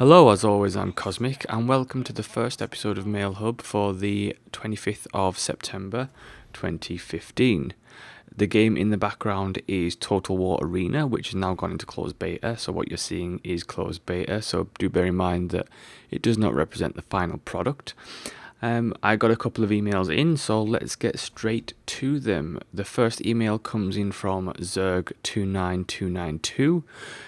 Hello, as always, I'm Cosmic, and welcome to the first episode of Mailhub for the 25th of September 2015. The game in the background is Total War Arena, which has now gone into closed beta, so what you're seeing is closed beta, so do bear in mind that it does not represent the final product. I got a couple of emails in, so let's get straight to them. The first email comes in from Zerg29292,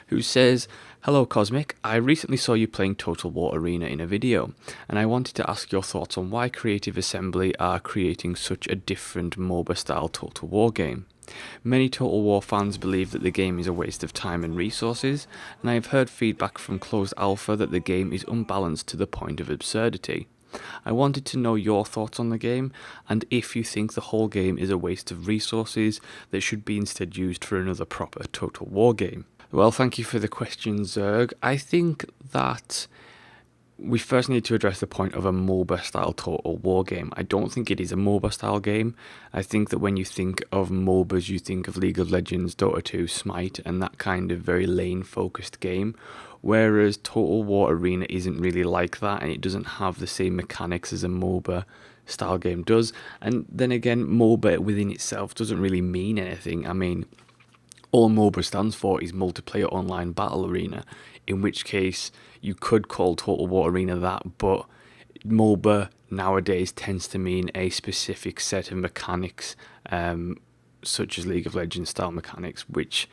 who says, "Hello Cosmic, I recently saw you playing Total War Arena in a video, and I wanted to ask your thoughts on why Creative Assembly are creating such a different MOBA-style Total War game. Many Total War fans believe that the game is a waste of time and resources, and I have heard feedback from closed alpha that the game is unbalanced to the point of absurdity. I wanted to know your thoughts on the game, and if you think the whole game is a waste of resources that should be instead used for another proper Total War game." Well, thank you for the question, Zerg. I think that we first need to address the point of a MOBA-style Total War game. I don't think it is a MOBA-style game. I think that when you think of MOBAs, you think of League of Legends, Dota 2, Smite, and that kind of very lane-focused game, whereas Total War Arena isn't really like that, and it doesn't have the same mechanics as a MOBA-style game does. And then again, MOBA within itself doesn't really mean anything. I mean, all MOBA stands for is Multiplayer Online Battle Arena, in which case you could call Total War Arena that, but MOBA nowadays tends to mean a specific set of mechanics, such as League of Legends style mechanics, which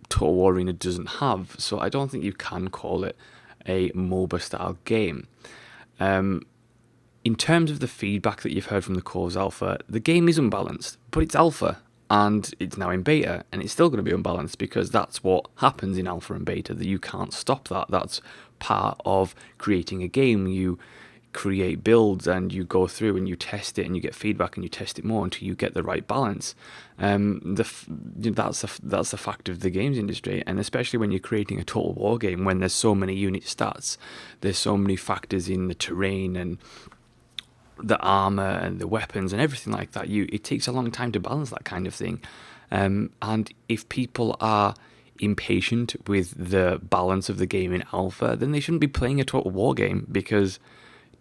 Total War Arena doesn't have. So I don't think you can call it a MOBA style game. In terms of the feedback that you've heard from the closed alpha, the game is unbalanced, but it's alpha. And it's now in beta, and it's still going to be unbalanced because that's what happens in alpha and beta, that you can't stop that. That's part of creating a game. You create builds and you go through and you test it and you get feedback and you test it more until you get the right balance. That's a fact of the games industry, and especially when you're creating a Total War game, when there's so many unit stats, there's so many factors in the terrain and the armor and the weapons and everything like that. It takes a long time to balance that kind of thing, and if people are impatient with the balance of the game in alpha, then they shouldn't be playing a Total War game, because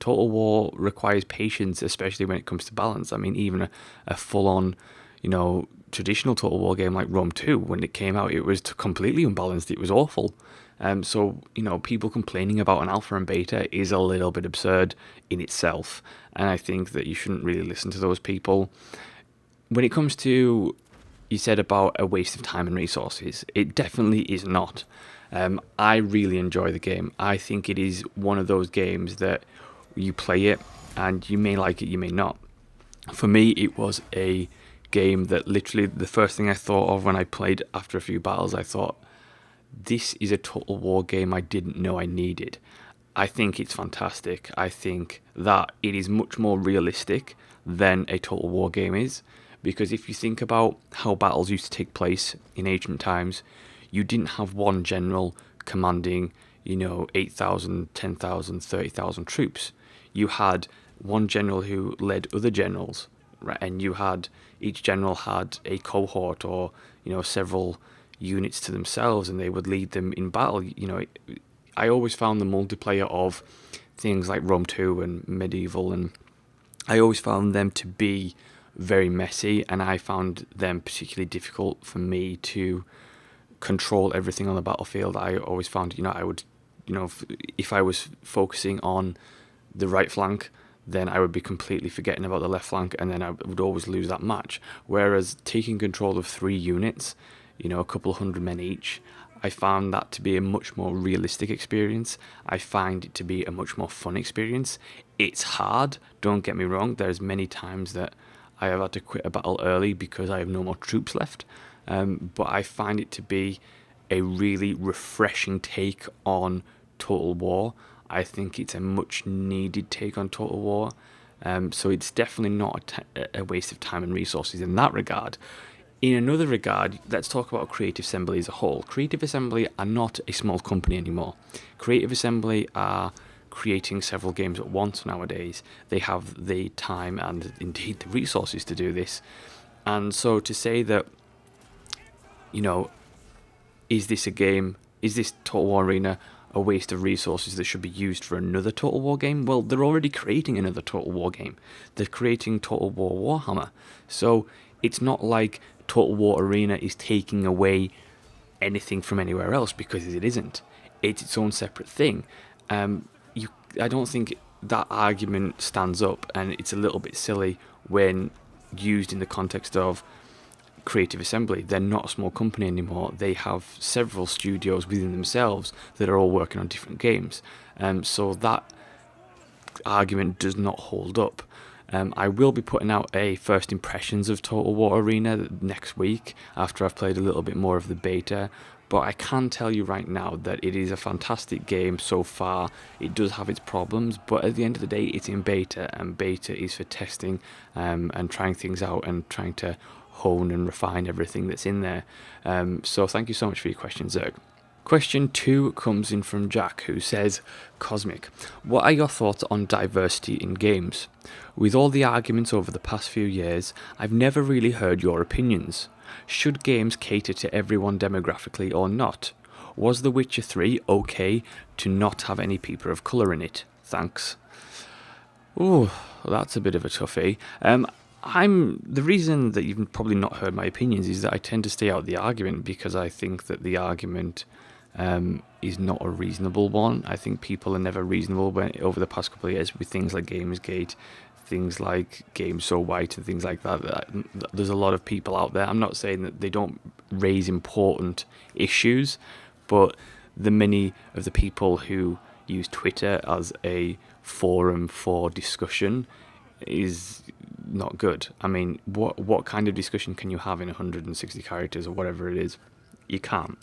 Total War requires patience, especially when it comes to balance. I mean, even a full-on, traditional Total War game like Rome 2, when it came out, it was completely unbalanced. It was awful. So, people complaining about an alpha and beta is a little bit absurd in itself, and I think that you shouldn't really listen to those people. When it comes to, you said about a waste of time and resources, it definitely is not. I really enjoy the game. I think it is one of those games that you play it, and you may like it, you may not. For me, it was a game that literally the first thing I thought of when I played after a few battles, I thought, this is a Total War game I didn't know I needed. I think it's fantastic. I think that it is much more realistic than a Total War game is, because if you think about how battles used to take place in ancient times, you didn't have one general commanding, 8,000, 10,000, 30,000 troops. You had one general who led other generals, right? And each general had a cohort or, several units to themselves, and they would lead them in battle. I always found the multiplayer of things like Rome 2 and Medieval, and I always found them to be very messy, and I found them particularly difficult for me to control everything on the battlefield. I always found, I would, if I was focusing on the right flank, then I would be completely forgetting about the left flank, and then I would always lose that match. Whereas taking control of 3 units, a couple of hundred men each, I found that to be a much more realistic experience. I find it to be a much more fun experience. It's hard, don't get me wrong. There's many times that I have had to quit a battle early because I have no more troops left. But I find it to be a really refreshing take on Total War. I think it's a much needed take on Total War. So it's definitely not a waste of time and resources in that regard. In another regard, let's talk about Creative Assembly as a whole. Creative Assembly are not a small company anymore. Creative Assembly are creating several games at once nowadays. They have the time and indeed the resources to do this. And so to say that, is this a game, is this Total War Arena a waste of resources that should be used for another Total War game. Well, they're already creating another Total War game. They're creating Total War Warhammer. So it's not like Total War Arena is taking away anything from anywhere else, because it isn't. It's its own separate thing. I don't think that argument stands up, and it's a little bit silly when used in the context of Creative Assembly. They're not a small company anymore. They have several studios within themselves that are all working on different games. So that argument does not hold up. I will be putting out a first impressions of Total War Arena next week after I've played a little bit more of the beta, but I can tell you right now that it is a fantastic game so far. It does have its problems, but at the end of the day it's in beta, and beta is for testing and trying things out and trying to hone and refine everything that's in there. So thank you so much for your question, Zerg. Question 2 comes in from Jack, who says, Cosmic, what are your thoughts on diversity in games? With all the arguments over the past few years, I've never really heard your opinions. Should games cater to everyone demographically or not? Was The Witcher 3 okay to not have any people of colour in it? Thanks. Ooh, that's a bit of a toughie. The reason that you've probably not heard my opinions is that I tend to stay out of the argument, because I think that the argument is not a reasonable one. I think people are never reasonable over the past couple of years with things like Gamersgate, things like Games So White and things like that. There's a lot of people out there. I'm not saying that they don't raise important issues, but the many of the people who use Twitter as a forum for discussion is not good. I mean, what kind of discussion can you have in 160 characters or whatever it is? You can't.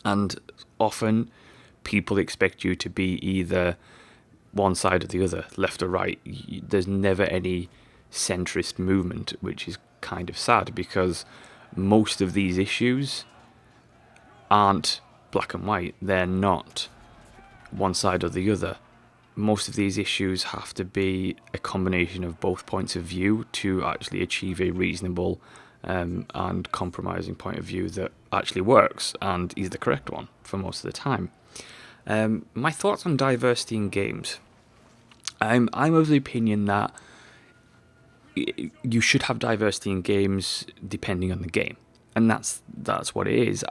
And often people expect you to be either one side or the other, left or right. There's never any centrist movement, which is kind of sad, because most of these issues aren't black and white. They're not one side or the other. Most of these issues have to be a combination of both points of view to actually achieve a reasonable and compromising point of view that actually works and is the correct one for most of the time. My thoughts on diversity in games. I'm of the opinion that you should have diversity in games depending on the game, and that's what it is.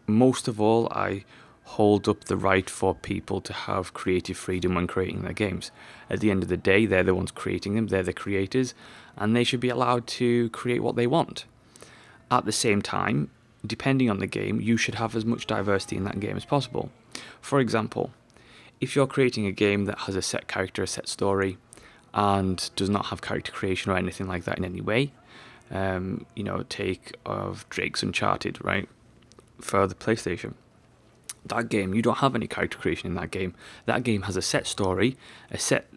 Most of all, I hold up the right for people to have creative freedom when creating their games. At the end of the day, they're the ones creating them, they're the creators, and they should be allowed to create what they want. At the same time, depending on the game, you should have as much diversity in that game as possible. For example, if you're creating a game that has a set character, a set story, and does not have character creation or anything like that in any way, take of Drake's Uncharted, right, for the PlayStation. That game, you don't have any character creation in that game. That game has a set story, a set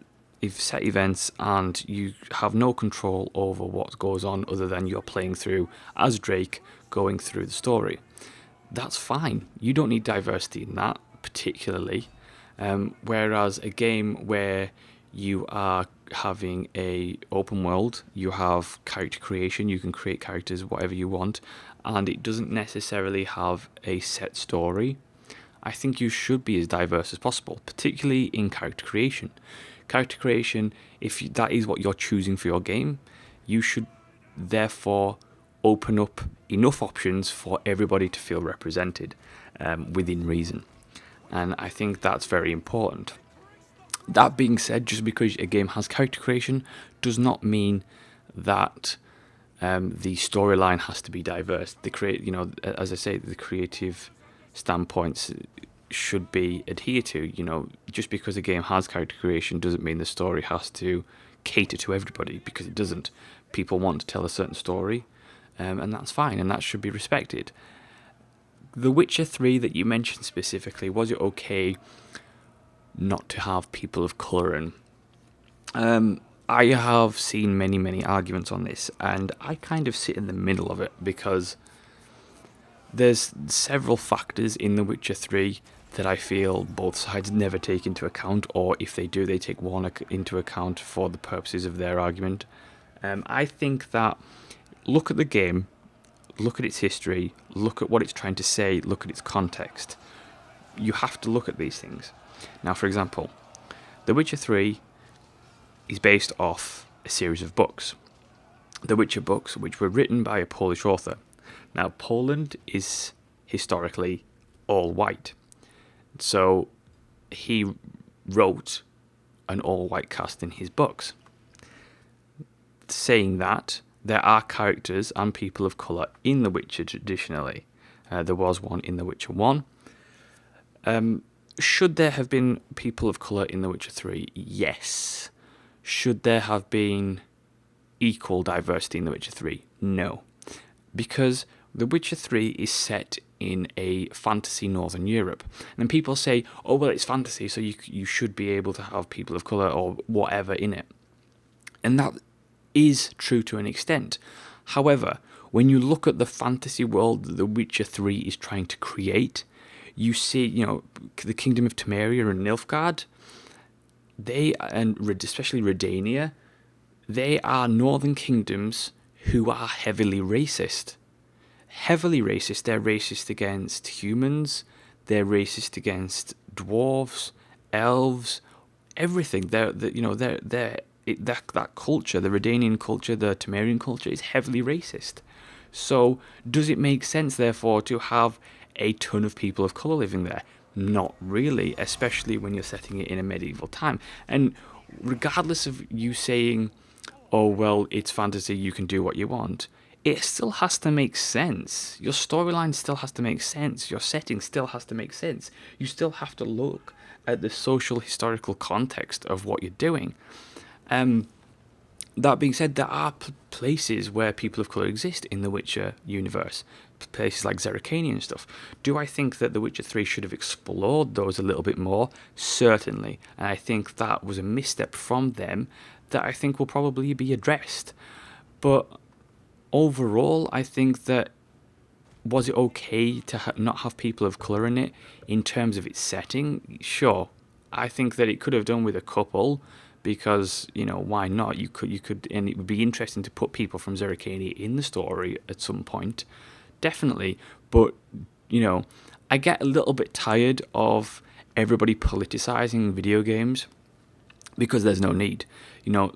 events, and you have no control over what goes on other than you're playing through as Drake, going through the story. That's fine. You don't need diversity in that particularly. Whereas a game where you are having a open world, you have character creation, you can create characters whatever you want, and it doesn't necessarily have a set story, I think you should be as diverse as possible, particularly in character creation. Character creation, if that is what you're choosing for your game, you should therefore open up enough options for everybody to feel represented within reason. And I think that's very important. That being said, just because a game has character creation does not mean that the storyline has to be diverse. As I say, the creative standpoints should be adhered to. Just because a game has character creation doesn't mean the story has to cater to everybody, because it doesn't. People want to tell a certain story, and that's fine, and that should be respected. The Witcher 3 that you mentioned specifically, was it okay not to have people of colour in? I have seen many arguments on this, and I kind of sit in the middle of it, because there's several factors in The Witcher 3 that I feel both sides never take into account, or if they do, they take one into account for the purposes of their argument. I think that look at the game, look at its history, look at what it's trying to say, look at its context. you have to look at these things. Now, for example, The Witcher 3 is based off a series of books. The Witcher books, which were written by a Polish author. Now, Poland is historically all white. So he wrote an all-white cast in his books. Saying that, there are characters and people of colour in The Witcher traditionally. There was one in The Witcher 1. Should there have been people of colour in The Witcher 3? Yes. Should there have been equal diversity in The Witcher 3? No. Because The Witcher 3 is set in a fantasy Northern Europe. And people say, oh, well, it's fantasy, so you should be able to have people of colour or whatever in it. And that is true to an extent. However, when you look at the fantasy world that The Witcher 3 is trying to create, you see, the Kingdom of Temeria and Nilfgaard, and especially Redania, they are northern kingdoms who are heavily racist. Heavily racist. They're racist against humans. They're racist against dwarves, elves, everything. That culture, the Redanian culture, the Temerian culture, is heavily racist. So, does it make sense, therefore, to have a ton of people of colour living there? Not really, especially when you're setting it in a medieval time. And regardless of you saying, oh, well, it's fantasy, you can do what you want, it still has to make sense. Your storyline still has to make sense. Your setting still has to make sense. You still have to look at the social, historical context of what you're doing. That being said, there are places where people of colour exist in the Witcher universe. Places like Zerrikania and stuff. Do I think that The Witcher 3 should have explored those a little bit more? Certainly. And I think that was a misstep from them that I think will probably be addressed. But overall, I think that, was it okay to not have people of colour in it in terms of its setting? Sure. I think that it could have done with a couple, because, why not? You could, and it would be interesting to put people from Zerrikania in the story at some point. Definitely. But, I get a little bit tired of everybody politicizing video games, because there's no need.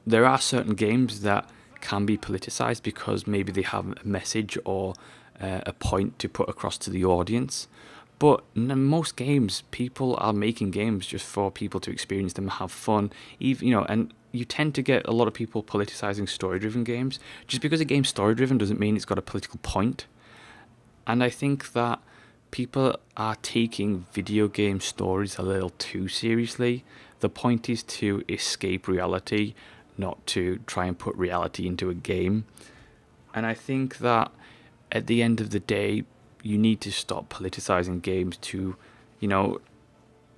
There are certain games that can be politicized because maybe they have a message or a point to put across to the audience. But in most games, people are making games just for people to experience them, have fun, and you tend to get a lot of people politicizing story-driven games. Just because a game's story-driven doesn't mean it's got a political point. And I think that people are taking video game stories a little too seriously. The point is to escape reality, not to try and put reality into a game. And I think that at the end of the day, you need to stop politicizing games to,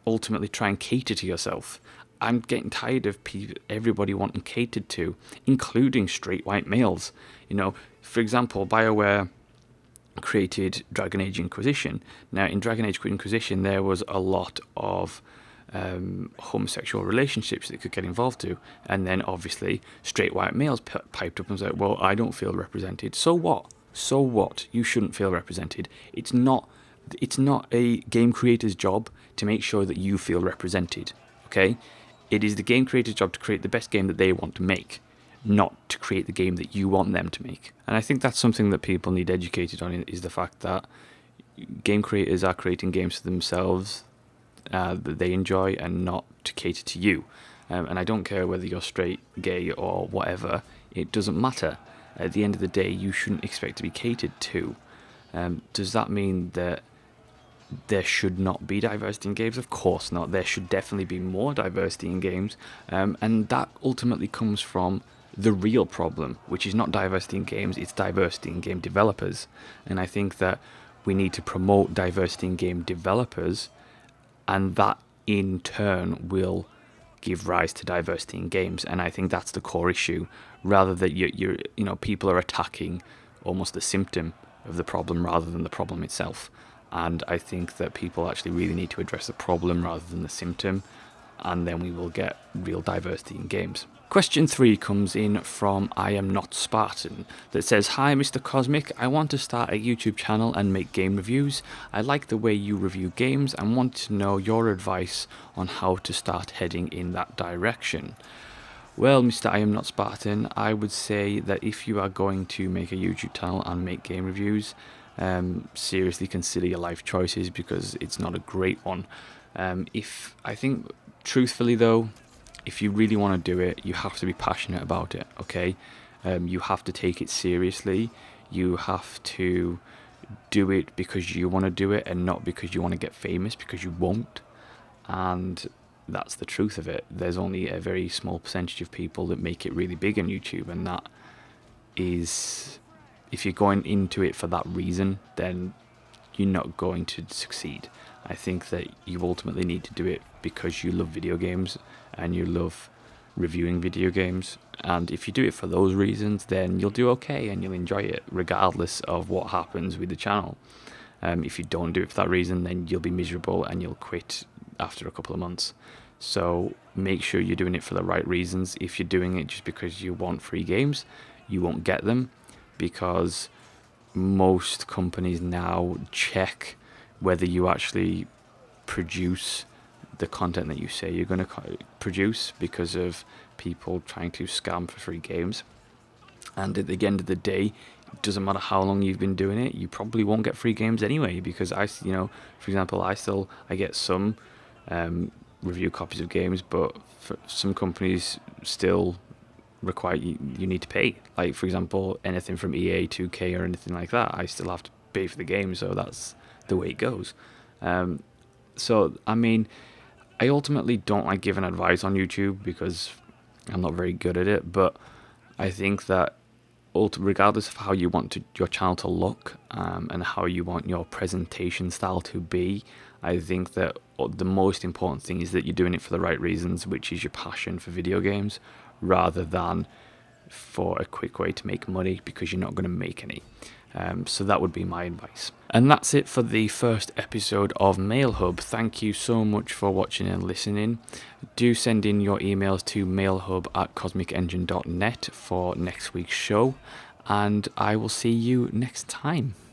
ultimately try and cater to yourself. I'm getting tired of everybody wanting catered to, including straight white males. For example, BioWare created Dragon Age Inquisition. Now, in Dragon Age Inquisition, there was a lot of homosexual relationships that could get involved to, and then obviously straight white males piped up and said, well, I don't feel represented. So what? You shouldn't feel represented. It's not a game creator's job to make sure that you feel represented, okay? It is the game creator's job to create the best game that they want to make, not to create the game that you want them to make. And I think that's something that people need educated on, is the fact that game creators are creating games for themselves that they enjoy, and not to cater to you. And I don't care whether you're straight, gay, or whatever. It doesn't matter. At the end of the day, you shouldn't expect to be catered to. Does that mean that there should not be diversity in games? Of course not. There should definitely be more diversity in games. And that ultimately comes from the real problem, which is not diversity in games, it's diversity in game developers. And I think that we need to promote diversity in game developers, and that in turn will give rise to diversity in games. And I think that's the core issue, rather that people are attacking almost the symptom of the problem rather than the problem itself. And I think that people actually really need to address the problem rather than the symptom, and then we will get real diversity in games. Question 3 comes in from I Am Not Spartan that says, "Hi Mr. Cosmic, I want to start a YouTube channel and make game reviews. I like the way you review games and want to know your advice on how to start heading in that direction." Well, Mr. I Am Not Spartan, I would say that if you are going to make a YouTube channel and make game reviews, seriously consider your life choices, because it's not a great one. I think, truthfully though, if you really want to do it, you have to be passionate about it, okay? You have to take it seriously. You have to do it because you want to do it and not because you want to get famous, because you won't. And that's the truth of it. There's only a very small percentage of people that make it really big on YouTube, and that is, if you're going into it for that reason, then you're not going to succeed. I think that you ultimately need to do it because you love video games and you love reviewing video games, and if you do it for those reasons, then you'll do okay and you'll enjoy it regardless of what happens with the channel. If you don't do it for that reason, then you'll be miserable and you'll quit after a couple of months. So make sure you're doing it for the right reasons. If you're doing it just because you want free games, you won't get them, because most companies now check whether you actually produce the content that you say you're going to produce, because of people trying to scam for free games. And at the end of the day, it doesn't matter how long you've been doing it, you probably won't get free games anyway, because for example, I get some review copies of games, but for some companies still require you need to pay. Like, for example, anything from EA, 2K or anything like that, I still have to pay for the game, so that's the way it goes. So I mean, I ultimately don't like giving advice on YouTube because I'm not very good at it, but I think that regardless of how you want your channel to look, and how you want your presentation style to be, I think that the most important thing is that you're doing it for the right reasons, which is your passion for video games, rather than for a quick way to make money, because you're not going to make any. So that would be my advice. And that's it for the first episode of Mailhub. Thank you so much for watching and listening. Do send in your emails to mailhub@cosmicengine.net for next week's show, and I will see you next time.